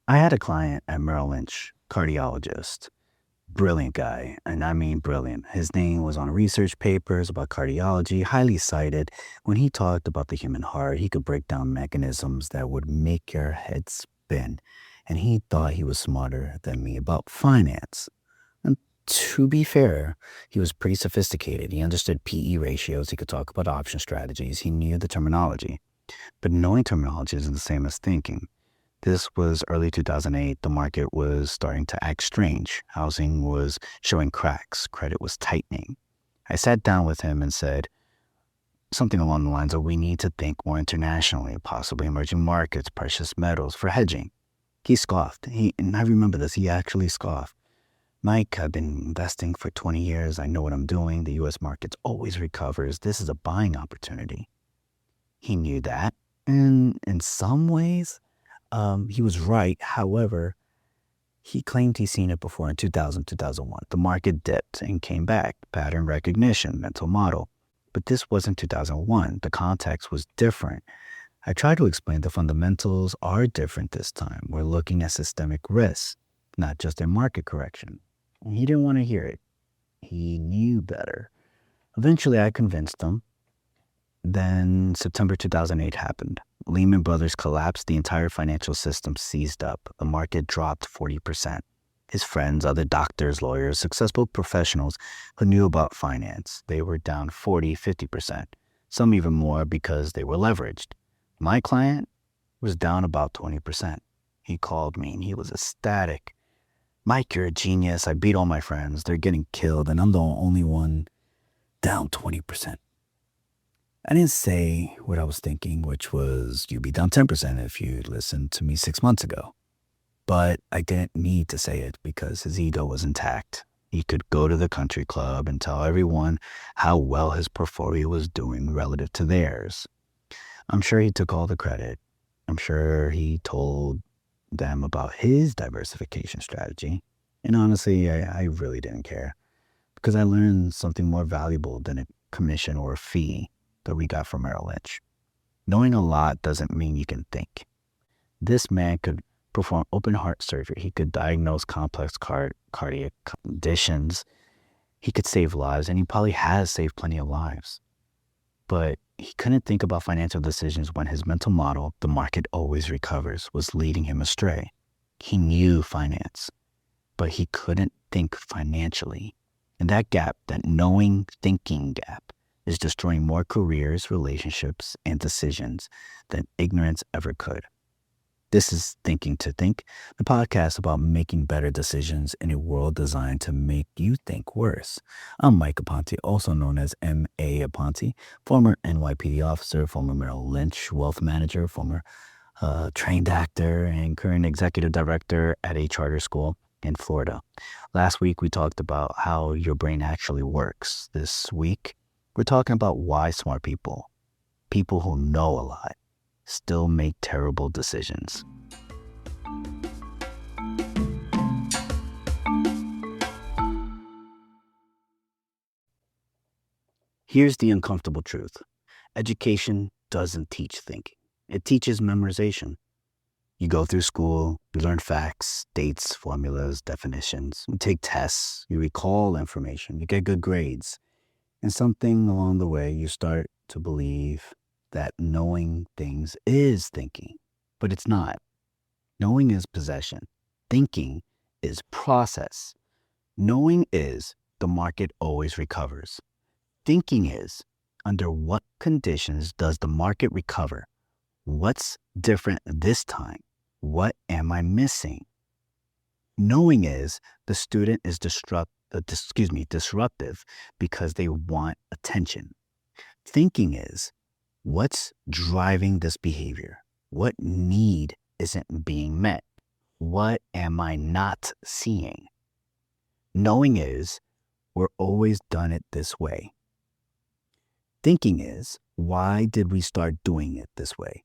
I had a client at Merrill Lynch, cardiologist, brilliant guy, and I mean brilliant. His name was on research papers about cardiology, highly cited. When he talked about the human heart, he could break down mechanisms that would make your head spin. And he thought he was smarter than me about finance. And to be fair, he was pretty sophisticated. He understood PE ratios. He could talk about option strategies. He knew the terminology. But knowing terminology isn't the same as thinking. This was early 2008. The market was starting to act strange. Housing was showing cracks. Credit was tightening. I sat down with him and said something along the lines of, we need to think more internationally, possibly emerging markets, precious metals for hedging. He scoffed. And I remember this. He actually scoffed. Mike, I've been investing for 20 years. I know what I'm doing. The U.S. market always recovers. This is a buying opportunity. He knew that. And in some ways, he was right. However, he claimed he's seen it before in 2000, 2001. The market dipped and came back. Pattern recognition, mental model. But this wasn't 2001. The context was different. I tried to explain the fundamentals are different this time. We're looking at systemic risks, not just a market correction. And he didn't want to hear it. He knew better. Eventually, I convinced him. Then September 2008 happened. Lehman Brothers collapsed. The entire financial system seized up. The market dropped 40%. His friends, other doctors, lawyers, successful professionals who knew about finance, they were down 40, 50%. Some even more because they were leveraged. My client was down about 20%. He called me and he was ecstatic. Mike, you're a genius. I beat all my friends. They're getting killed and I'm the only one down 20%. I didn't say what I was thinking, which was you'd be down 10% if you'd listened to me 6 months ago. But I didn't need to say it because his ego was intact. He could go to the country club and tell everyone how well his portfolio was doing relative to theirs. I'm sure he took all the credit. I'm sure he told them about his diversification strategy. And honestly, I really didn't care because I learned something more valuable than a commission or a fee that we got from Merrill Lynch. Knowing a lot doesn't mean you can think. This man could perform open heart surgery. He could diagnose complex cardiac conditions. He could save lives, and he probably has saved plenty of lives. But he couldn't think about financial decisions when his mental model, the market always recovers, was leading him astray. He knew finance, but he couldn't think financially. And that gap, that knowing thinking gap, is destroying more careers, relationships, and decisions than ignorance ever could. This is Thinking to Think, the podcast about making better decisions in a world designed to make you think worse. I'm Mike Aponte, also known as M.A. Aponte, former NYPD officer, former Merrill Lynch wealth manager, former trained actor, and current executive director at a charter school in Florida. Last week, we talked about how your brain actually works. This week, we're talking about why smart people who know a lot, still make terrible decisions. Here's the uncomfortable truth. Education doesn't teach thinking. It teaches memorization. You go through school, you learn facts, dates, formulas, definitions. You take tests, you recall information, you get good grades. And something along the way, you start to believe that knowing things is thinking, but it's not. Knowing is possession. Thinking is process. Knowing is the market always recovers. Thinking is under what conditions does the market recover? What's different this time? What am I missing? Knowing is the student is disruptive because they want attention. Thinking is what's driving this behavior? What need isn't being met? What am I not seeing? Knowing is we're always done it this way. Thinking is why did we start doing it this way?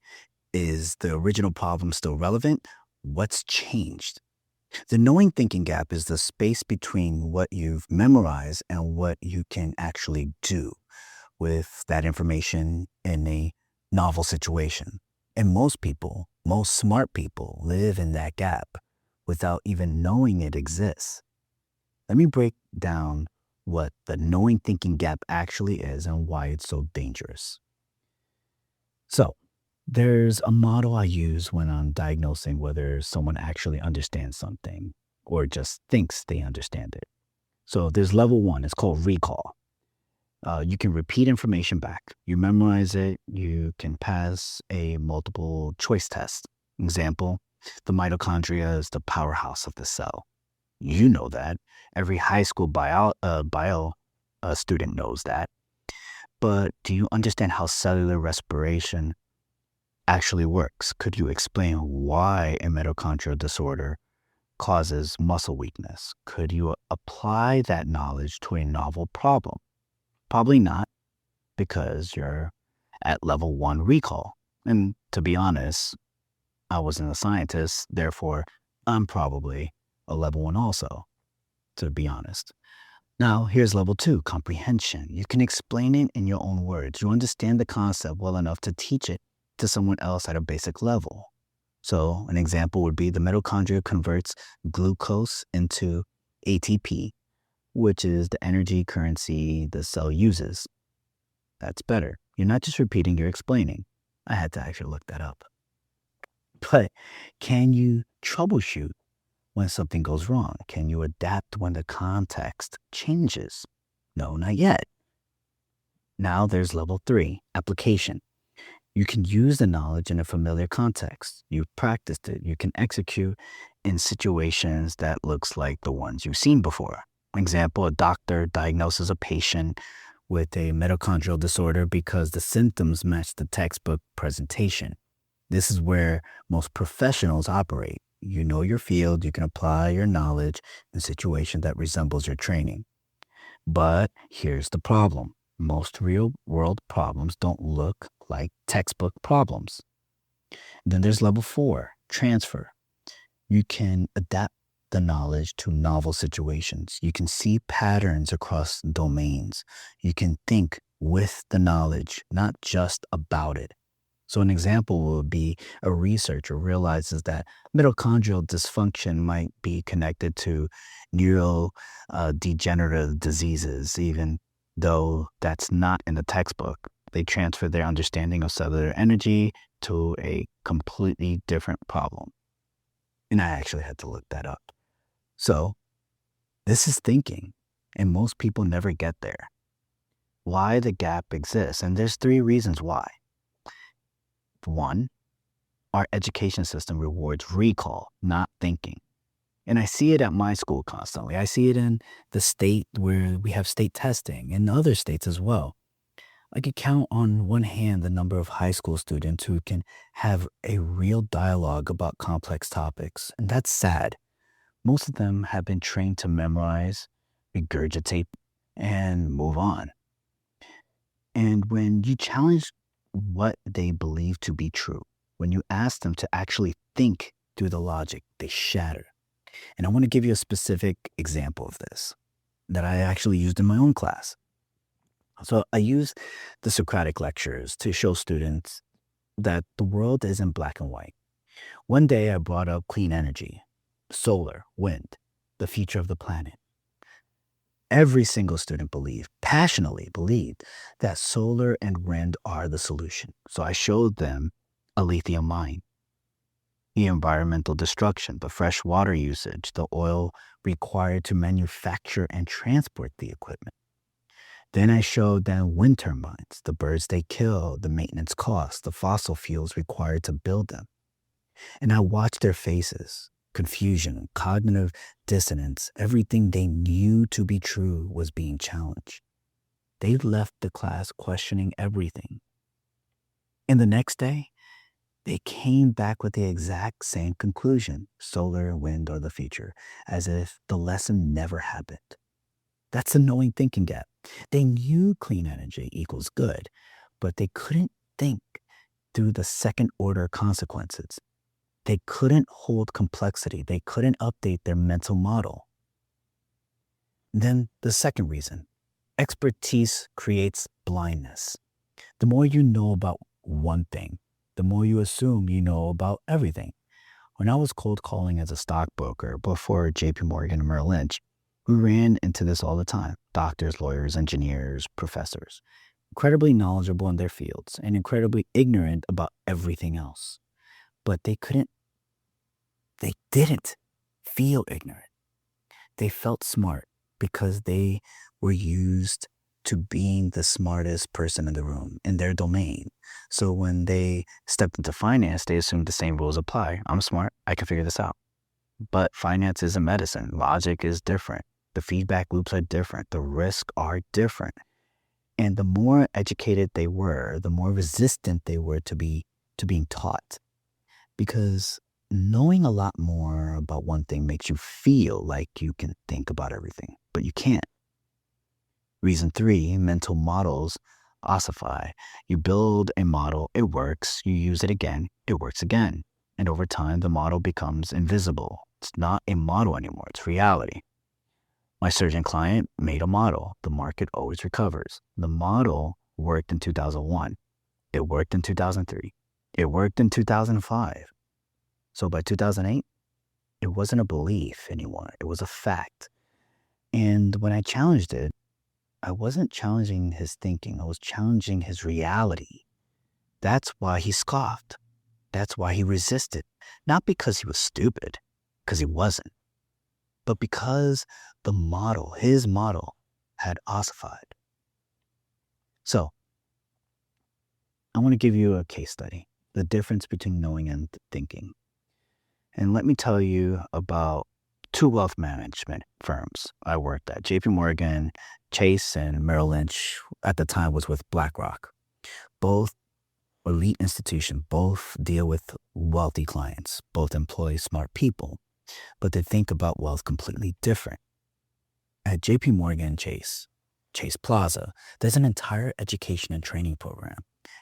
Is the original problem still relevant? What's changed? The knowing thinking gap is the space between what you've memorized and what you can actually do with that information in a novel situation. And most smart people live in that gap without even knowing it exists. Let me break down what the knowing thinking gap actually is and why it's so dangerous. So, there's a model I use when I'm diagnosing whether someone actually understands something or just thinks they understand it. So, there's level one, it's called recall. You can repeat information back. You memorize it. You can pass a multiple choice test. Example, the mitochondria is the powerhouse of the cell. You know that. Every high school bio student knows that. But do you understand how cellular respiration actually works? Could you explain why a mitochondrial disorder causes muscle weakness? Could you apply that knowledge to a novel problem? Probably not, because you're at level one recall. And to be honest, I wasn't a scientist, therefore, I'm probably a level one also, to be honest. Now, here's level two, comprehension. You can explain it in your own words. You understand the concept well enough to teach it to someone else at a basic level. So, an example would be the mitochondria converts glucose into ATP, which is the energy currency the cell uses. That's better. You're not just repeating, you're explaining. I had to actually look that up. But can you troubleshoot when something goes wrong? Can you adapt when the context changes? No, not yet. Now there's level three, application. You can use the knowledge in a familiar context. You've practiced it. You can execute in situations that looks like the ones you've seen before. Example, a doctor diagnoses a patient with a mitochondrial disorder because the symptoms match the textbook presentation. This is where most professionals operate. You know your field, you can apply your knowledge in a situation that resembles your training. But here's the problem. Most real world problems don't look like textbook problems. Then there's level four, transfer. You can adapt the knowledge to novel situations. You can see patterns across domains. You can think with the knowledge, not just about it. So an example would be a researcher realizes that mitochondrial dysfunction might be connected to neurodegenerative diseases, even though that's not in the textbook. They transfer their understanding of cellular energy to a completely different problem. And I actually had to look that up. So this is thinking, and most people never get there. Why the gap exists, and there's three reasons why. One, our education system rewards recall, not thinking. And I see it at my school constantly. I see it in the state where we have state testing and other states as well. I could count on one hand the number of high school students who can have a real dialogue about complex topics. And that's sad. Most of them have been trained to memorize, regurgitate, and move on. And when you challenge what they believe to be true, when you ask them to actually think through the logic, they shatter. And I want to give you a specific example of this that I actually used in my own class. So I use the Socratic lectures to show students that the world isn't black and white. One day I brought up clean energy, solar, wind, the future of the planet. Every single student passionately believed, that solar and wind are the solution. So I showed them a lithium mine, the environmental destruction, the fresh water usage, the oil required to manufacture and transport the equipment. Then I showed them wind turbines, the birds they kill, the maintenance costs, the fossil fuels required to build them. And I watched their faces, confusion, cognitive dissonance. Everything they knew to be true was being challenged. They left the class questioning everything. And the next day, they came back with the exact same conclusion: solar, wind, or the future, as if the lesson never happened. That's the knowing thinking gap. They knew clean energy equals good, but they couldn't think through the second order consequences. They couldn't hold complexity. They couldn't update their mental model. Then the second reason, expertise creates blindness. The more you know about one thing, the more you assume you know about everything. When I was cold calling as a stockbroker before JP Morgan and Merrill Lynch, we ran into this all the time. Doctors, lawyers, engineers, professors, incredibly knowledgeable in their fields and incredibly ignorant about everything else. But they didn't feel ignorant. They felt smart because they were used to being the smartest person in the room in their domain. So when they stepped into finance, they assumed the same rules apply. I'm smart. I can figure this out. But finance isn't medicine. Logic is different. The feedback loops are different. The risks are different. And the more educated they were, the more resistant they were to being taught. Because knowing a lot more about one thing makes you feel like you can think about everything, but you can't. Reason 3, mental models ossify. You build a model, it works. You use it again, it works again. And over time, the model becomes invisible. It's not a model anymore, it's reality. My surgeon client made a model. The market always recovers. The model worked in 2001. It worked in 2003. It worked in 2005. So by 2008, it wasn't a belief anymore. It was a fact. And when I challenged it, I wasn't challenging his thinking. I was challenging his reality. That's why he scoffed. That's why he resisted. Not because he was stupid, because he wasn't, but because the model, his model, had ossified. So I want to give you a case study, the difference between knowing and thinking. And let me tell you about 2 wealth management firms I worked at. JP Morgan, Chase, and Merrill Lynch at the time was with BlackRock. Both elite institutions, both deal with wealthy clients, both employ smart people, but they think about wealth completely different. At JP Morgan Chase Plaza, there's an entire education and training program.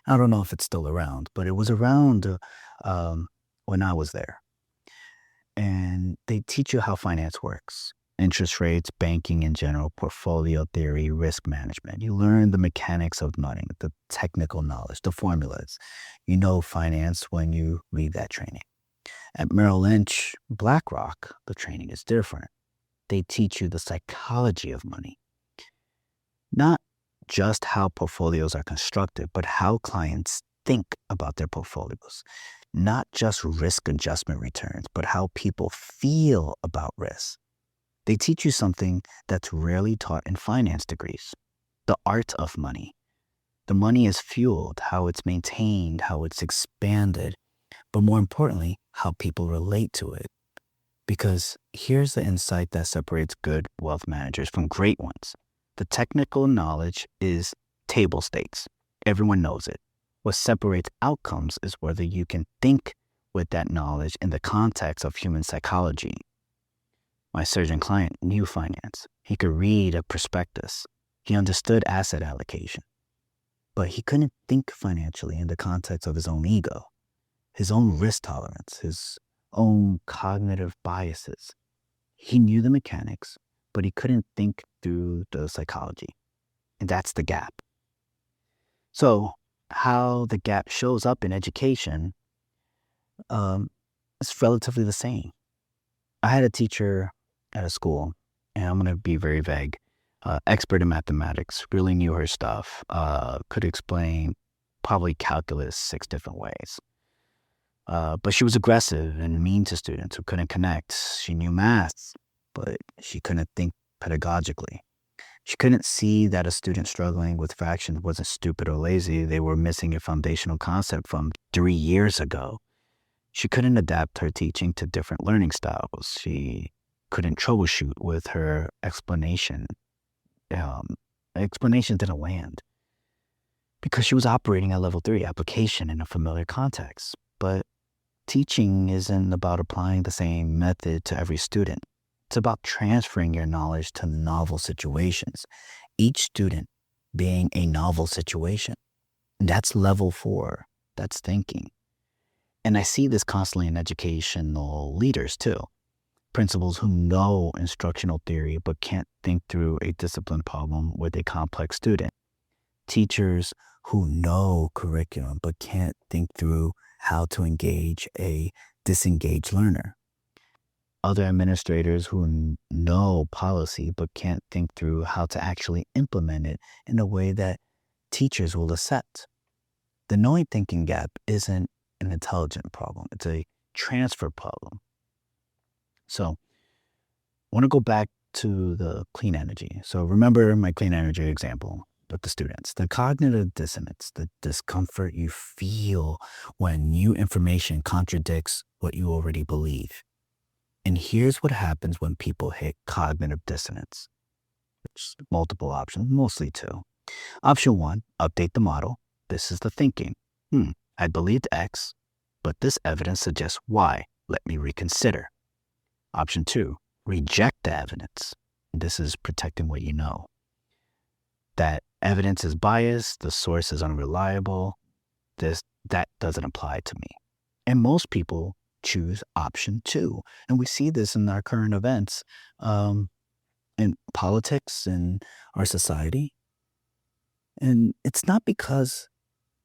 I don't know if it's still around, but it was around when I was there. And they teach you how finance works, interest rates, banking in general, portfolio theory, risk management. You learn the mechanics of money, the technical knowledge, the formulas. You know finance when you read that training. At Merrill Lynch, BlackRock, the training is different. They teach you the psychology of money. Not just how portfolios are constructed, but how clients think about their portfolios. Not just risk adjustment returns, but how people feel about risk. They teach you something that's rarely taught in finance degrees, the art of money. The money is fueled, how it's maintained, how it's expanded, but more importantly, how people relate to it. Because here's the insight that separates good wealth managers from great ones. The technical knowledge is table stakes. Everyone knows it. What separates outcomes is whether you can think with that knowledge in the context of human psychology. My surgeon client knew finance. He could read a prospectus. He understood asset allocation. But he couldn't think financially in the context of his own ego, his own risk tolerance, his own cognitive biases. He knew the mechanics, but he couldn't think through the psychology. And that's the gap. So how the gap shows up in education is relatively the same. I had a teacher at a school, and I'm going to be very vague, expert in mathematics, really knew her stuff, could explain probably calculus 6 different ways. But she was aggressive and mean to students who couldn't connect. She knew math, but she couldn't think pedagogically. She couldn't see that a student struggling with fractions wasn't stupid or lazy. They were missing a foundational concept from 3 years ago. She couldn't adapt her teaching to different learning styles. She couldn't troubleshoot with her explanation. Explanation didn't land because she was operating at level 3, application in a familiar context. But teaching isn't about applying the same method to every student. It's about transferring your knowledge to novel situations, each student being a novel situation. And that's level 4. That's thinking. And I see this constantly in educational leaders too. Principals who know instructional theory but can't think through a discipline problem with a complex student. Teachers who know curriculum but can't think through how to engage a disengaged learner. Other administrators who know policy but can't think through how to actually implement it in a way that teachers will accept. The knowing thinking gap isn't an intelligent problem, it's a transfer problem. So, I want to go back to the clean energy. So, remember my clean energy example with the students. The cognitive dissonance, the discomfort you feel when new information contradicts what you already believe. And here's what happens when people hit cognitive dissonance. There's multiple options, mostly two. Option one, update the model. This is the thinking. I believed X, but this evidence suggests Y. Let me reconsider. Option two, reject the evidence. This is protecting what you know. That evidence is biased, the source is unreliable. That doesn't apply to me. And most people choose option two. And we see this in our current events, in politics, in our society. And it's not because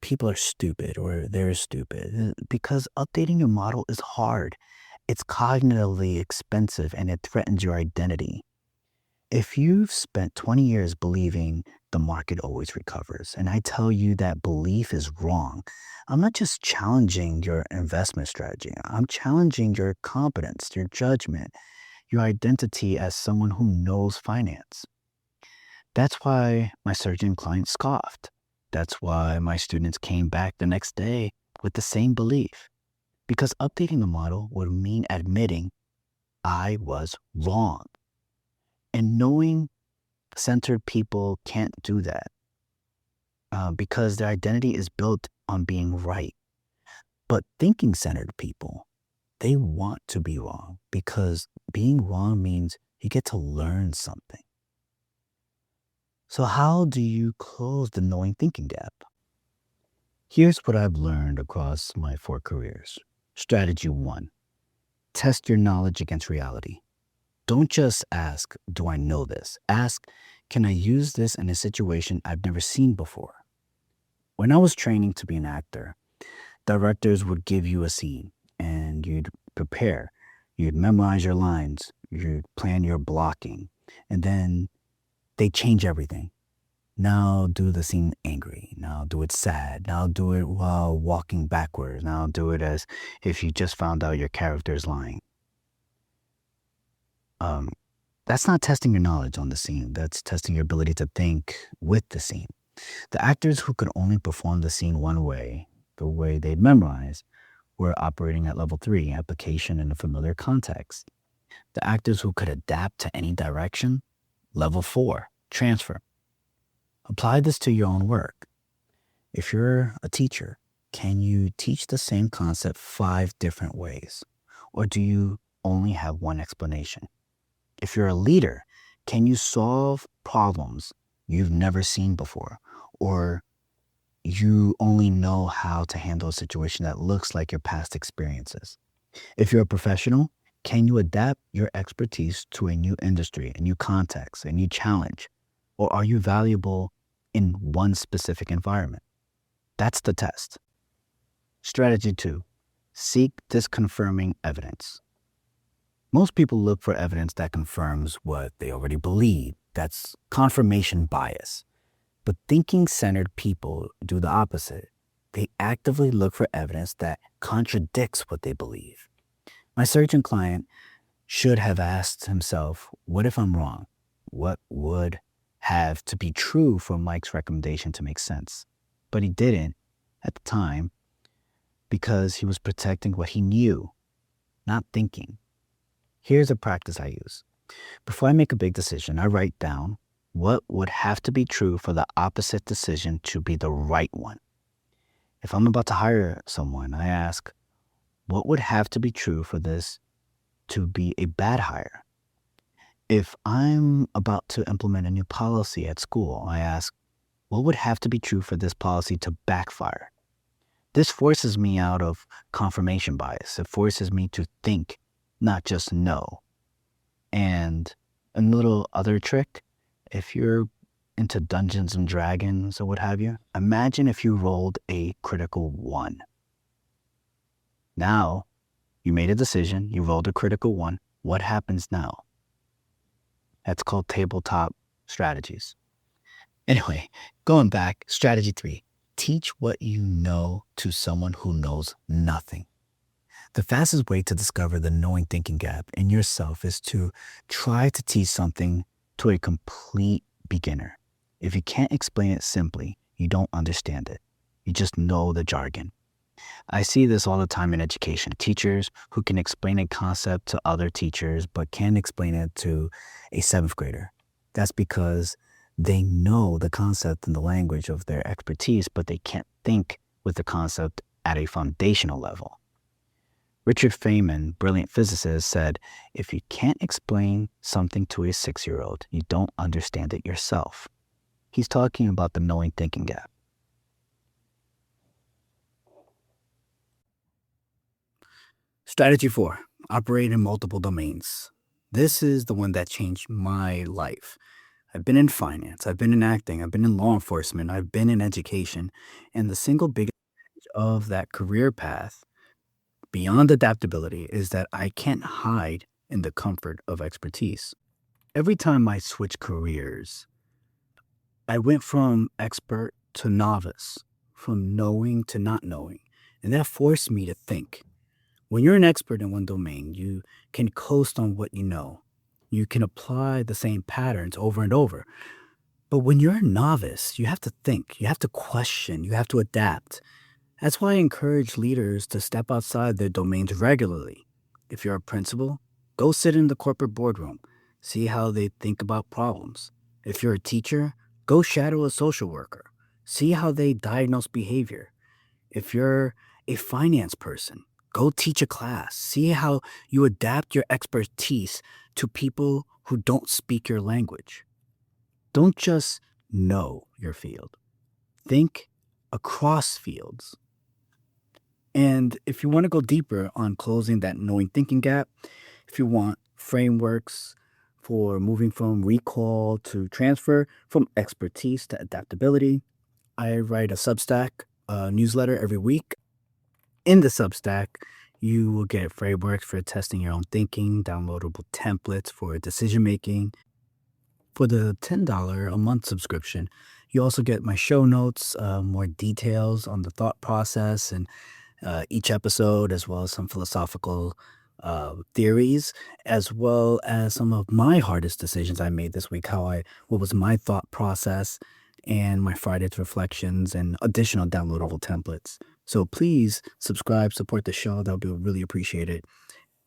people are stupid or they're stupid, because updating your model is hard. It's cognitively expensive and it threatens your identity. If you've spent 20 years believing the market always recovers, and I tell you that belief is wrong, I'm not just challenging your investment strategy. I'm challenging your competence, your judgment, your identity as someone who knows finance. That's why my surgeon client scoffed. That's why my students came back the next day with the same belief. Because updating the model would mean admitting I was wrong. And knowing centered people can't do that because their identity is built on being right. But thinking centered people, they want to be wrong because being wrong means you get to learn something. So how do you close the knowing thinking gap? Here's what I've learned across my 4 careers. Strategy 1, test your knowledge against reality. Don't just ask, do I know this? Ask, can I use this in a situation I've never seen before? When I was training to be an actor, directors would give you a scene and you'd prepare. You'd memorize your lines, you'd plan your blocking, and then they change everything. Now do the scene angry. Now do it sad. Now do it while walking backwards. Now do it as if you just found out your character is lying. That's not testing your knowledge on the scene. That's testing your ability to think with the scene. The actors who could only perform the scene one way, the way they'd memorize, were operating at level 3, application in a familiar context. The actors who could adapt to any direction, level 4, transfer. Apply this to your own work. If you're a teacher, can you teach the same concept 5 different ways? Or do you only have one explanation? If you're a leader, can you solve problems you've never seen before? Or you only know how to handle a situation that looks like your past experiences? If you're a professional, can you adapt your expertise to a new industry, a new context, a new challenge? Or are you valuable in one specific environment? That's the test. Strategy 2, seek disconfirming evidence. Most people look for evidence that confirms what they already believe. That's confirmation bias. But thinking-centered people do the opposite. They actively look for evidence that contradicts what they believe. My surgeon client should have asked himself, what if I'm wrong? What would have to be true for Mike's recommendation to make sense? But he didn't at the time because he was protecting what he knew, not thinking. Here's a practice I use. Before I make a big decision, I write down what would have to be true for the opposite decision to be the right one. If I'm about to hire someone, I ask, what would have to be true for this to be a bad hire? If I'm about to implement a new policy at school, I ask, what would have to be true for this policy to backfire? This forces me out of confirmation bias. It forces me to think, not just know. And a little other trick, if you're into Dungeons and Dragons or what have you, imagine if you rolled a critical 1. Now, you made a decision, you rolled a critical 1. What happens now? That's called tabletop strategies. Anyway, going back, strategy 3. Teach what you know to someone who knows nothing. The fastest way to discover the knowing thinking gap in yourself is to try to teach something to a complete beginner. If you can't explain it simply, you don't understand it. You just know the jargon. I see this all the time in education. Teachers who can explain a concept to other teachers but can't explain it to a 7th grader. That's because they know the concept and the language of their expertise, but they can't think with the concept at a foundational level. Richard Feynman, brilliant physicist, said, if you can't explain something to a 6-year-old, you don't understand it yourself. He's talking about the knowing thinking gap. Strategy 4, operate in multiple domains. This is the one that changed my life. I've been in finance, I've been in acting, I've been in law enforcement, I've been in education, and the single biggest of that career path beyond adaptability is that I can't hide in the comfort of expertise. Every time I switched careers, I went from expert to novice, from knowing to not knowing, and that forced me to think. When you're an expert in one domain, you can coast on what you know. You can apply the same patterns over and over. But when you're a novice, you have to think, you have to question, you have to adapt. That's why I encourage leaders to step outside their domains regularly. If you're a principal, go sit in the corporate boardroom, see how they think about problems. If you're a teacher, go shadow a social worker, see how they diagnose behavior. If you're a finance person, go teach a class, see how you adapt your expertise to people who don't speak your language. Don't just know your field. Think across fields. And if you want to go deeper on closing that knowing thinking gap, if you want frameworks for moving from recall to transfer, from expertise to adaptability, I write a Substack newsletter every week. In the Substack, you will get frameworks for testing your own thinking, downloadable templates for decision making. For the $10 a month subscription, you also get my show notes, more details on the thought process and each episode, as well as some philosophical theories, as well as some of my hardest decisions I made this week, what was my thought process, and my Friday's reflections and additional downloadable templates. So please subscribe, support the show. That would be really appreciated.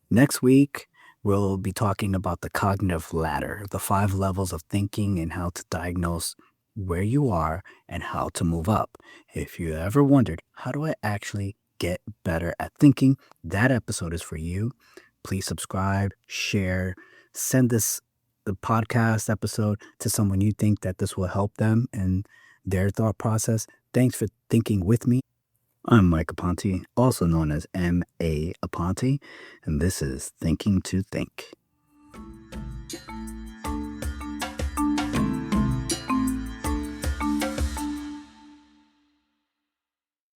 Next week, we'll be talking about the cognitive ladder, the 5 levels of thinking and how to diagnose where you are and how to move up. If you ever wondered, how do I actually get better at thinking? That episode is for you. Please subscribe, share, send the podcast episode to someone you think that this will help them in their thought process. Thanks for thinking with me. I'm Mike Aponte, also known as M.A. Aponte, and this is Thinking to Think.